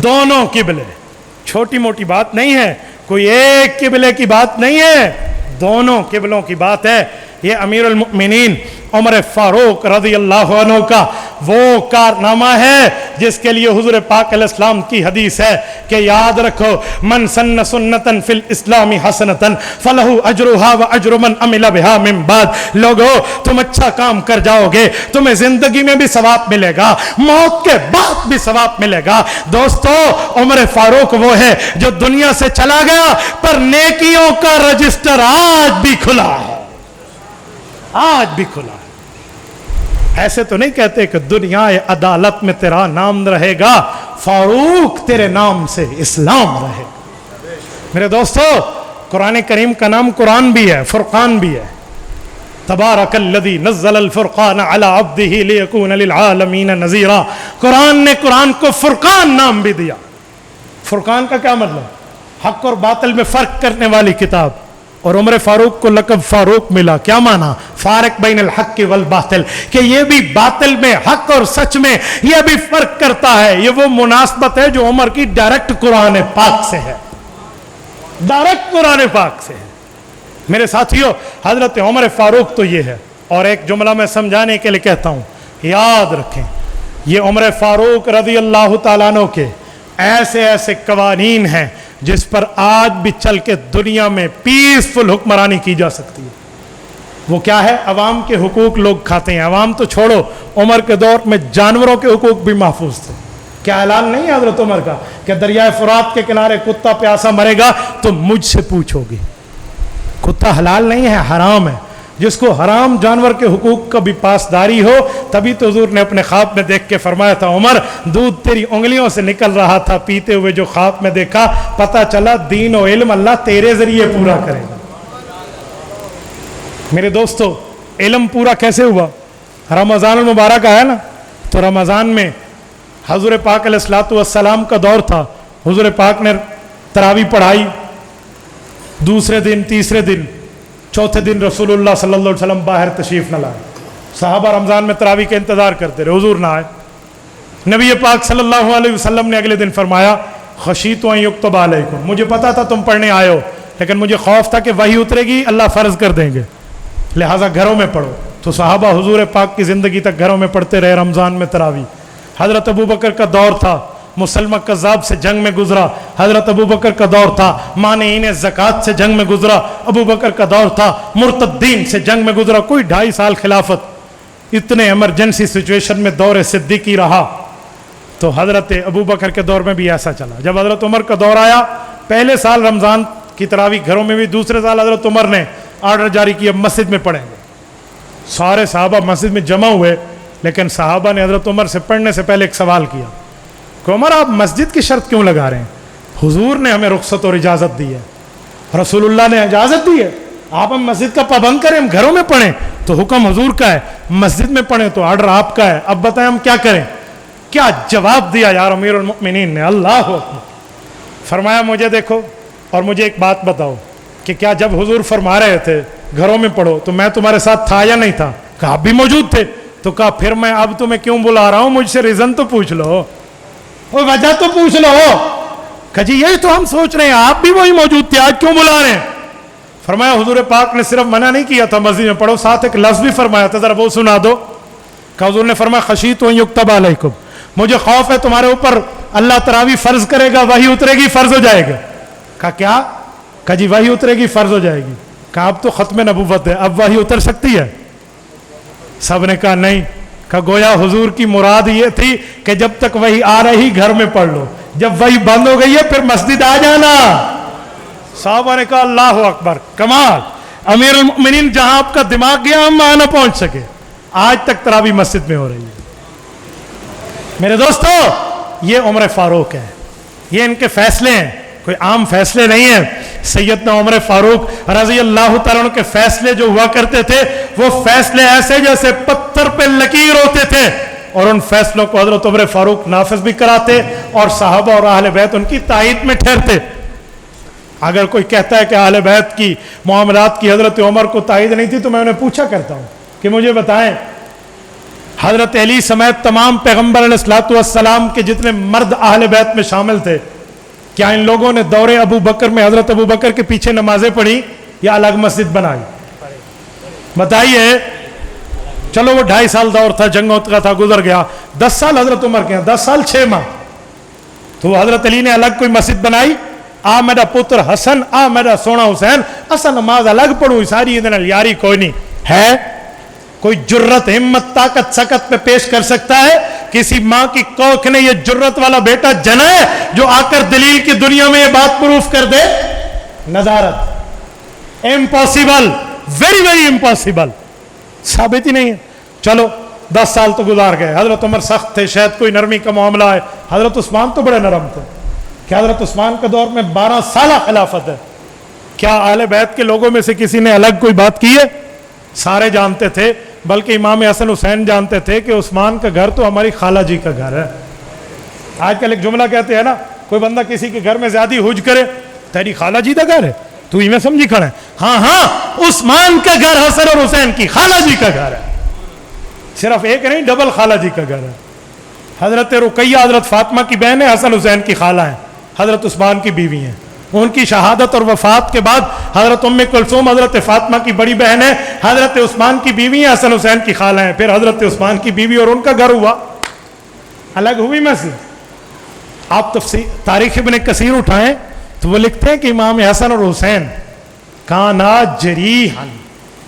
دونوں قبلے، چھوٹی موٹی بات نہیں ہے، کوئی ایک قبلے کی بات نہیں ہے، دونوں قبلوں کی بات ہے۔ یہ امیر المؤمنین عمر فاروق رضی اللہ عنہ کا وہ کارنامہ ہے جس کے لیے حضور پاک علیہ السلام کی حدیث ہے کہ یاد رکھو من سن سنتن فی الاسلام حسنتن فلہ اجرہا و اجر من عمل بہا من بعد۔ لوگو تم اچھا کام کر جاؤ گے، تمہیں زندگی میں بھی ثواب ملے گا، موت کے بعد بھی ثواب ملے گا۔ دوستو عمر فاروق وہ ہے جو دنیا سے چلا گیا پر نیکیوں کا رجسٹر آج بھی کھلا ہے، آج بھی کھلا ہے۔ ایسے تو نہیں کہتے کہ دنیا عدالت میں تیرا نام رہے گا، فاروق تیرے نام سے اسلام رہے گا۔ میرے دوستو قرآن کریم کا نام قرآن بھی ہے، فرقان بھی ہے۔ تبارک الذی نزل الفرقان علی عبدہ لیکون للعالمین نذیرا۔ قرآن نے قرآن کو فرقان نام بھی دیا۔ فرقان کا کیا مطلب؟ حق اور باطل میں فرق کرنے والی کتاب، اور عمر فاروق کو لقب فاروق ملا. کیا مانا؟ فارق بین الحق والباطل, کہ یہ بھی باطل میں حق اور سچ میں یہ بھی فرق کرتا ہے. یہ وہ مناسبت ہے جو عمر کی ڈائریکٹ قرآن پاک سے ہے, ڈائریکٹ قرآن پاک سے ہے. میرے ساتھیوں, حضرت عمر فاروق تو یہ ہے. اور ایک جملہ میں سمجھانے کے لیے کہتا ہوں, یاد رکھیں یہ عمر فاروق رضی اللہ تعالیٰ عنہ کے ایسے ایسے قوانین ہیں جس پر آج بھی چل کے دنیا میں پیسفل حکمرانی کی جا سکتی ہے. وہ کیا ہے؟ عوام کے حقوق لوگ کھاتے ہیں. عوام تو چھوڑو, عمر کے دور میں جانوروں کے حقوق بھی محفوظ تھے. کیا اعلان نہیں ہے حضرت عمر کا کہ دریائے فرات کے کنارے کتا پیاسا مرے گا تو مجھ سے پوچھو گی. کتا حلال نہیں ہے, حرام ہے. جس کو حرام جانور کے حقوق کا بھی پاسداری ہو, تبھی تو حضور نے اپنے خواب میں دیکھ کے فرمایا تھا, عمر دودھ تیری انگلیوں سے نکل رہا تھا پیتے ہوئے جو خواب میں دیکھا, پتہ چلا دین و علم اللہ تیرے ذریعے پورا کرے گا. میرے دوستو, علم پورا کیسے ہوا؟ رمضان المبارک آیا نا, تو رمضان میں حضور پاک علیہ الصلوۃ والسلام کا دور تھا. حضور پاک نے تراویح پڑھائی, دوسرے دن, تیسرے دن, چوتھے دن رسول اللہ صلی اللہ علیہ وسلم باہر تشریف نہ لائے. صحابہ رمضان میں تراویح کا انتظار کرتے رہے, حضور نہ آئے. نبی پاک صلی اللہ علیہ وسلم نے اگلے دن فرمایا, خشیت ان یکتب علیکم, مجھے پتا تھا تم پڑھنے آئے ہو, لیکن مجھے خوف تھا کہ وحی اترے گی, اللہ فرض کر دیں گے, لہٰذا گھروں میں پڑھو. تو صحابہ حضور پاک کی زندگی تک گھروں میں پڑھتے رہے رمضان میں تراویح. حضرت ابو بکر کا دور تھا, مسلمہ کذاب سے جنگ میں گزرا. حضرت ابو بکر کا دور تھا, مانعین زکوٰۃ سے جنگ میں گزرا. ابو بکر کا دور تھا, مرتدین سے جنگ میں گزرا. کوئی 2.5 سال خلافت, اتنے ایمرجنسی سچویشن میں دور صدیقی رہا. تو حضرت ابو بکر کے دور میں بھی ایسا چلا. جب حضرت عمر کا دور آیا, پہلے سال رمضان کی تراویح گھروں میں بھی, دوسرے سال حضرت عمر نے آرڈر جاری کیا مسجد میں پڑھیں گے. سارے صحابہ مسجد میں جمع ہوئے, لیکن صحابہ نے حضرت عمر سے پڑھنے سے پہلے ایک سوال کیا کہ عمر آپ مسجد کی شرط کیوں لگا رہے ہیں؟ حضور نے ہمیں رخصت اور اجازت دی ہے, رسول اللہ نے اجازت دی ہے, آپ ہم مسجد کا پابند کریں, ہم گھروں میں پڑھیں تو حکم حضور کا ہے, مسجد میں پڑھیں تو آرڈر آپ کا ہے, اب بتائیں ہم کیا کریں؟ کیا جواب دیا یار امیر المؤمنین نے, اللہ اکبر. فرمایا مجھے دیکھو اور مجھے ایک بات بتاؤ کہ کیا جب حضور فرما رہے تھے گھروں میں پڑھو تو میں تمہارے ساتھ تھا یا نہیں تھا؟ کہا آپ بھی موجود تھے. تو کہا پھر میں اب تمہیں کیوں بلا رہا ہوں, مجھ سے ریزن تو پوچھ لو, وہ وجہ تو پوچھ لو. کہ جی یہی تو ہم سوچ رہے ہیں, آپ بھی وہی موجود تھے, آج کیوں بلا رہے ہیں؟ فرمایا حضور پاک نے صرف منع نہیں کیا تھا مسجد میں پڑھو, ساتھ ایک لفظ بھی فرمایا تھا, ذرا وہ سنا دو. کہ حضور نے فرمایا خشیت ان یکتب علیکم, مجھے خوف ہے تمہارے اوپر اللہ تراویح فرض کرے گا, وحی اترے گی, فرض ہو جائے گا. کہا کیا؟ کہا جی وحی اترے گی, فرض ہو جائے گی. کہا اب تو ختم نبوت ہے, اب وحی اتر سکتی ہے؟ سب نے کہا نہیں. کہ گویا حضور کی مراد یہ تھی کہ جب تک وہی آ رہی گھر میں پڑھ لو, جب وہی بند ہو گئی ہے پھر مسجد آ جانا. صحابہ نے کہا اللہ اکبر, کمال, امیر المؤمنین جہاں آپ کا دماغ گیا ہم وہاں نہ پہنچ سکے. آج تک تراویح مسجد میں ہو رہی ہے. میرے دوستو, یہ عمر فاروق ہے, یہ ان کے فیصلے ہیں, کوئی عام فیصلے نہیں ہیں. سیدنا عمر فاروق رضی اللہ تعالیٰ عنہ کے فیصلے جو ہوا کرتے تھے وہ فیصلے ایسے جیسے پتھر پہ لکیر ہوتے تھے, اور ان فیصلوں کو حضرت عمر فاروق نافذ بھی کراتے اور صحابہ اور اہل بیت ان کی تائید میں ٹھہرتے. اگر کوئی کہتا ہے کہ اہل بیت کی معاملات کی حضرت عمر کو تائید نہیں تھی تو میں انہیں پوچھا کرتا ہوں کہ مجھے بتائیں حضرت علی سمیت تمام پیغمبر علیہ الصلوۃ والسلام کے جتنے مرد اہل بیت میں شامل تھے, کیا ان لوگوں نے دور ابو بکر میں حضرت ابو بکر کے پیچھے نمازیں پڑھی یا الگ مسجد بنائی؟ بتائیے. چلو وہ 2.5 سال دور تھا, جنگوں کا تھا, گزر گیا. 10 سال حضرت عمر کے ہیں, 10 سال 6 ماہ, تو حضرت علی نے الگ کوئی مسجد بنائی؟ آ میرا پتر حسن, آ میرا سونا حسین, اصل نماز الگ پڑھوں, ساری یاری کوئی نہیں ہے. کوئی جرت, ہمت, طاقت, سکت پہ پیش کر سکتا ہے؟ کسی ماں کی کوکھ نے یہ جرت والا بیٹا جنا ہے جو آ کر دلیل کی دنیا میں یہ بات پروف کر دے؟ نظارت, امپاسبل, ویری ویری امپاسبل, ثابت ہی نہیں ہے. چلو 10 سال تو گزار گئے. حضرت عمر سخت تھے, شاید کوئی نرمی کا معاملہ ہے. حضرت عثمان تو بڑے نرم تھے. کیا حضرت عثمان کے دور میں 12 سالہ خلافت ہے؟ کیا اہل بیت کے لوگوں میں سے کسی نے الگ کوئی بات کی ہے؟ سارے جانتے تھے, بلکہ امام حسن حسین جانتے تھے کہ عثمان کا گھر تو ہماری خالہ جی کا گھر ہے. آج کل ایک جملہ کہتے ہیں نا, کوئی بندہ کسی کے گھر میں زیادہ حج کرے, تیری خالہ جی کا گھر ہے, تو ہی میں سمجھی کھڑا ہے. ہاں ہاں عثمان کا گھر حسن اور حسین کی خالہ جی کا گھر ہے, صرف ایک نہیں ڈبل خالہ جی کا گھر ہے. حضرت رقیہ حضرت فاطمہ کی بہن ہے, حسن حسین کی خالہ ہیں, حضرت عثمان کی بیوی ہیں. ان کی شہادت اور وفات کے بعد حضرت ام کلثوم حضرت فاطمہ کی بڑی بہن ہے, حضرت عثمان کی بیوی ہیں, حسن حسین کی خالہ ہیں. پھر حضرت عثمان کی بیوی اور ان کا گھر ہوا, الگ ہوئی مسجد. آپ تاریخ ابن کثیر اٹھائیں تو وہ لکھتے ہیں کہ امام حسن اور حسین کانا جریحا,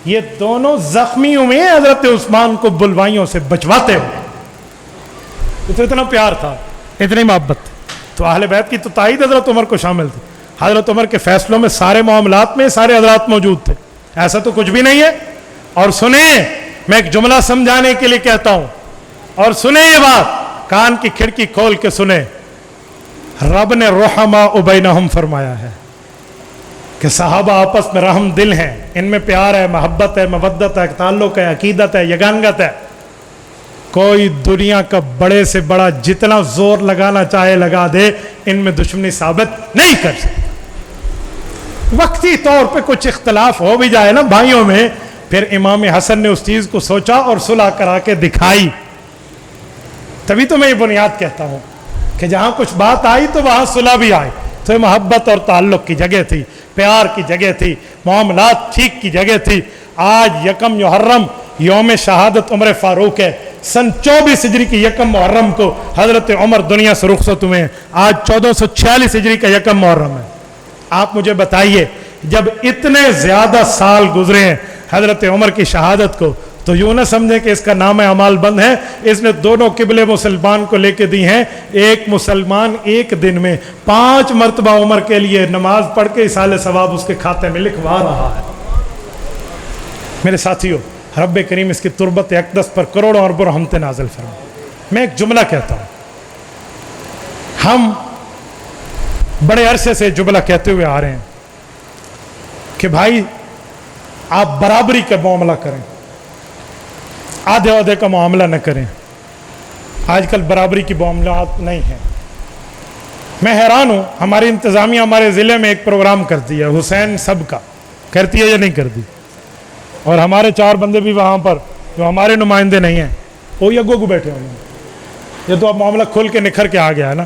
یہ دونوں زخمی ہوئے ہیں حضرت عثمان کو بلوائیوں سے بچواتے ہوئے. تو اتنا پیار تھا, اتنی محبت. تو اہل بیت کی تو تائید حضرت عمر کو شامل تھی. حضرت عمر کے فیصلوں میں سارے معاملات میں سارے حضرات موجود تھے, ایسا تو کچھ بھی نہیں ہے. اور سنیں, میں ایک جملہ سمجھانے کے لیے کہتا ہوں, اور سنیں یہ بات, کان کی کھڑکی کھول کے سنیں. رب نے رحماء بینہم فرمایا ہے کہ صحابہ آپس میں رحم دل ہیں, ان میں پیار ہے, محبت ہے, مودت ہے, تعلق ہے, عقیدت ہے, یگانگت ہے. کوئی دنیا کا بڑے سے بڑا جتنا زور لگانا چاہے لگا دے, ان میں دشمنی ثابت نہیں کر سکتا. وقتی طور پہ کچھ اختلاف ہو بھی جائے نا بھائیوں میں, پھر امام حسن نے اس چیز کو سوچا اور صلح کرا کے دکھائی. تبھی تو میں یہ بنیاد کہتا ہوں کہ جہاں کچھ بات آئی تو وہاں صلح بھی آئی. تو یہ محبت اور تعلق کی جگہ تھی, پیار کی جگہ تھی, معاملات ٹھیک کی جگہ تھی. آج یکم محرم یوم شہادت عمر فاروق ہے. سن 24 ہجری کی یکم محرم کو حضرت عمر دنیا سے رخصت ہوئے ہیں. آج 1446 ہجری کا یکم محرم ہے. آپ مجھے بتائیے, جب اتنے زیادہ سال گزرے ہیں حضرت عمر کی شہادت کو, تو یوں نہ سمجھیں کہ اس کا نام اعمال بند ہے. اس نے دونوں قبلے مسلمان کو لے کے دی ہیں. ایک مسلمان ایک دن میں 5 مرتبہ عمر کے لیے نماز پڑھ کے ایصال ثواب اس کے کھاتے میں لکھوا رہا ہے. میرے ساتھیوں, رب کریم اس کی تربت اقدس پر کروڑوں اربوں رحمتیں نازل فرمائے. میں ایک جملہ کہتا ہوں, ہم بڑے عرصے سے جملہ کہتے ہوئے آ رہے ہیں کہ بھائی آپ برابری کا معاملہ کریں, آدھے عہدے کا معاملہ نہ کریں. آج کل برابری کی معاملات نہیں ہیں. میں حیران ہوں, ہماری انتظامیہ ہمارے ضلع میں ایک پروگرام کرتی ہے, حسین سب کا, کرتی ہے یا نہیں کرتی؟ اور ہمارے 4 بندے بھی وہاں پر جو ہمارے نمائندے نہیں ہیں وہ اگو کو بیٹھے ہوئے ہیں. یہ تو اب معاملہ کھل کے نکھر کے آ گیا ہے نا.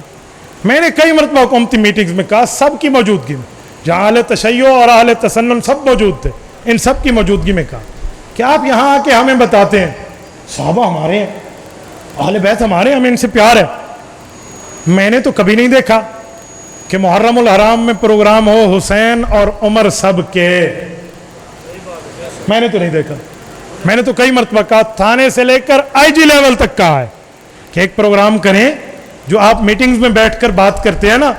میں نے کئی مرتبہ حکومتی میٹنگز میں کہا, سب کی موجودگی میں, جہاں اہل تشیع اور اہل تسنن سب موجود تھے, ان سب کی موجودگی میں کہا کہ آپ یہاں آ کے ہمیں بتاتے ہیں صحابہ ہمارے ہیں, اہل بیت ہمارے ہیں, ہمیں ان سے پیار ہے. میں نے تو کبھی نہیں دیکھا کہ محرم الحرام میں پروگرام ہو حسین اور عمر سب کے. میں نے تو نہیں دیکھا. میں نے تو کئی مرتبہ کہا, تھانے سے لے کر آئی جی لیول تک کہا ہے کہ ایک پروگرام کریں جو آپ میٹنگز میں بیٹھ کر بات کرتے ہیں نا,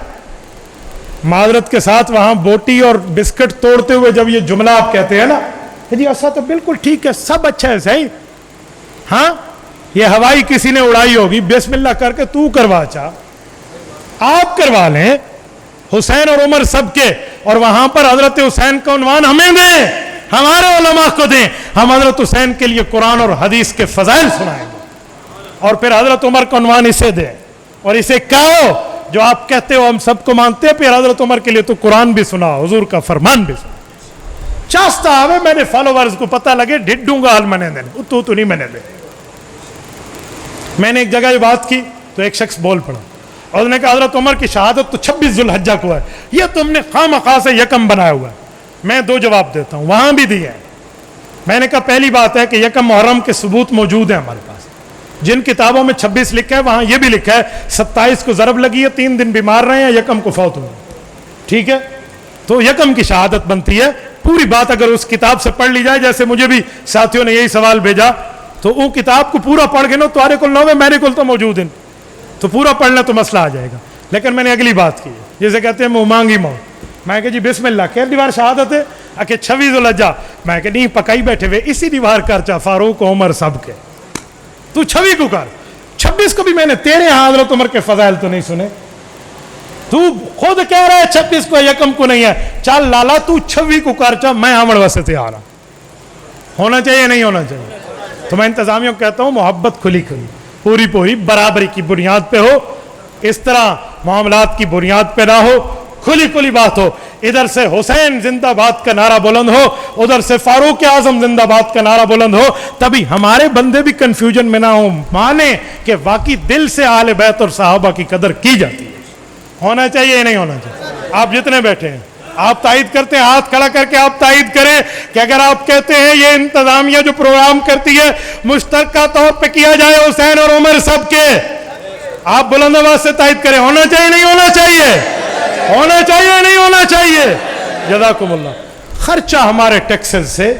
معذرت کے ساتھ وہاں بوٹی اور بسکٹ توڑتے ہوئے جب یہ جملہ آپ کہتے ہیں نا کہ جی ایسا تو بالکل ٹھیک ہے, سب اچھا ہے, صحیح, ہاں یہ ہوائی کسی نے اڑائی ہوگی, بسم اللہ کر کے تو کروا, چاہ آپ کروا لیں حسین اور عمر سب کے, اور وہاں پر حضرت حسین کا عنوان ہمیں دیں, ہمارے علماء کو دیں. ہم حضرت حسین کے لیے قرآن اور حدیث کے فضائل سنائیں گے, اور پھر حضرت عمر کا عنوان اسے دیں, اور اسے کہو جو آپ کہتے ہو ہم سب کو مانتے ہیں. پھر حضرت عمر کے لیے تو قرآن بھی سنا, حضور کا فرمان بھی سنا. چاستہ آوے میرے فالوورز کو پتہ لگے ڈھڈوں گا حال منے دیں, تو نہیں منے دیں. میں نے ایک جگہ یہ بات کی تو ایک شخص بول پڑا, اور انہوں نے کہا حضرت عمر کی شہادت تو 26 ذوالحجہ کو ہے, یہ تم نے خواہ سے یکم بنایا ہوا ہے. میں 2 جواب دیتا ہوں, وہاں بھی دیے ہیں. میں نے کہا پہلی بات ہے کہ یکم محرم کے ثبوت موجود ہیں ہمارے پاس. جن کتابوں میں 26 لکھا ہے وہاں یہ بھی لکھا ہے 27 کو ضرب لگی ہے, 3 دن بیمار رہے ہیں, یکم کو فوت ہوئے. ٹھیک ہے, تو یکم کی شہادت بنتی ہے. پوری بات اگر اس کتاب سے پڑھ لی جائے, جیسے مجھے بھی ساتھیوں نے یہی سوال بھیجا, تو وہ کتاب کو پورا پڑھ کے نا تمہارے کل 9 میرے کل تو موجود ہیں, تو پورا پڑھنا تو مسئلہ آ جائے گا. لیکن میں نے اگلی بات کی, جسے کہتے ہیں منہ مانگی موت. میں کہ جی بسم اللہ, کہہ دیوار شہادت ہے, کہ 26 ذوالحجہ. میں کہ نہیں, پکائی بیٹھے ہوئے اسی دیوار کر چا فاروق عمر سب کے, تو 26 کو کر. 26 کو بھی میں نے تیرے ہاں حضرت عمر کے فضائل تو نہیں سنے. تو خود کہہ رہا ہے 26 کو یکم کو نہیں ہے, چل لالا تو 26 کو کر چا, میں عمل واسطے تیار ہوں. ہونا چاہیے نہیں ہونا چاہیے. تو میں انتظامیہ کو کہتا ہوں محبت کھلی کھلی, پوری پوری برابری کی بنیاد پہ ہو, اس طرح معاملات کی بنیاد پہ نہ ہو, کھلی کھلی بات ہو. ادھر سے حسین زندہ باد کا نعرہ بلند ہو، ادھر سے فاروق اعظم زندہ باد کا نعرہ بلند ہو، تبھی ہمارے بندے بھی کنفیوژن میں نہ ہوں، مانیں کہ واقعی دل سے اہل بیت اور صحابہ کی قدر کی جاتی ہے۔ ہونا چاہیے یا نہیں ہونا چاہیے؟ آپ جتنے بیٹھے ہیں آپ تائید کرتے ہیں، ہاتھ کھڑا کر کے آپ تائید کریں کہ اگر آپ کہتے ہیں یہ انتظامیہ جو پروگرام کرتی ہے مشترکہ طور پہ کیا جائے حسین اور عمر سب کے، آپ بلند آواز سے تائید کریں۔ ہونا چاہیے نہیں ہونا چاہیے؟ ہونا چاہیے نہیں ہونا چاہیے؟ جزاکم اللہ۔ خرچہ ہمارے ٹیکسز سے،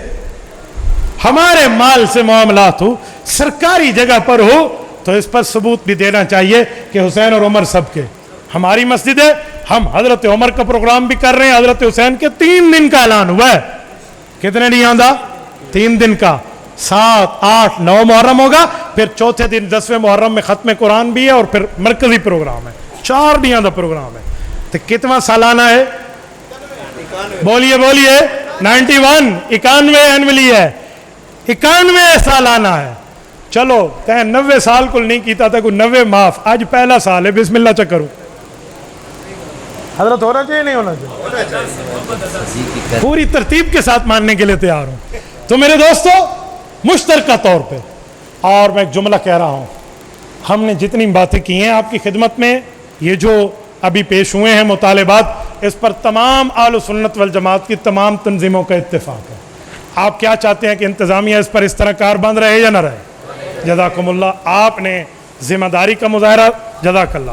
ہمارے مال سے معاملات ہو، سرکاری جگہ پر ہو تو اس پر ثبوت بھی دینا چاہیے کہ حسین اور عمر سب کے۔ ہماری مسجد ہے، ہم حضرت عمر کا پروگرام بھی کر رہے ہیں، حضرت حسین کے 3 دن کا اعلان ہوا ہے۔ کتنے نہیں آندا؟ 3 دن کا، 7، 8، 9 محرم ہوگا، پھر چوتھے دن 10ویں محرم میں ختم قرآن بھی ہے اور پھر مرکزی پروگرام ہے، 4 دنوں کا پروگرام ہے۔ تو کتنا سالانہ ہے؟ بولیے بولیے، 91 اینولی ہے، 91 سالانہ ہے۔ چلو کہیں 90 سال کل نہیں کیتا تھا، کوئی 90 معاف، آج پہلا سال ہے، بسم اللہ چکرو۔ حضرت ہونا چاہیے نہیں ہونا چاہیے؟ پوری ترتیب کے ساتھ ماننے کے لیے تیار ہوں۔ تو میرے دوستو، مشترکہ طور پہ، اور میں ایک جملہ کہہ رہا ہوں، ہم نے جتنی باتیں کی ہیں آپ کی خدمت میں، یہ جو ابھی پیش ہوئے ہیں مطالبات، اس پر تمام اہل سنت والجماعت کی تمام تنظیموں کا اتفاق ہے۔ آپ کیا چاہتے ہیں کہ انتظامیہ اس پر اس طرح کاربند رہے یا نہ رہے؟ جزاکم اللہ۔ آپ نے ذمہ داری کا مظاہرہ، جزاک اللہ،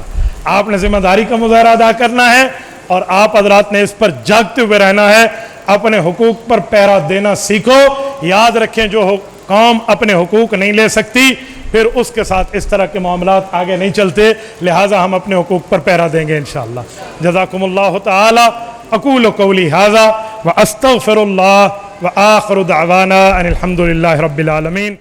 آپ نے ذمہ داری کا مظاہرہ ادا کرنا ہے، اور آپ حضرات نے اس پر جاگتے ہوئے رہنا ہے۔ اپنے حقوق پر پہرا دینا سیکھو۔ یاد رکھیں جو قوم اپنے حقوق نہیں لے سکتی پھر اس کے ساتھ اس طرح کے معاملات آگے نہیں چلتے، لہٰذا ہم اپنے حقوق پر پہرا دیں گے انشاءاللہ۔ جزاکم اللہ تعالی۔ اقول قولی ھذا واستغفر اللہ وآخر دعوانا ان الحمد للہ رب العالمین۔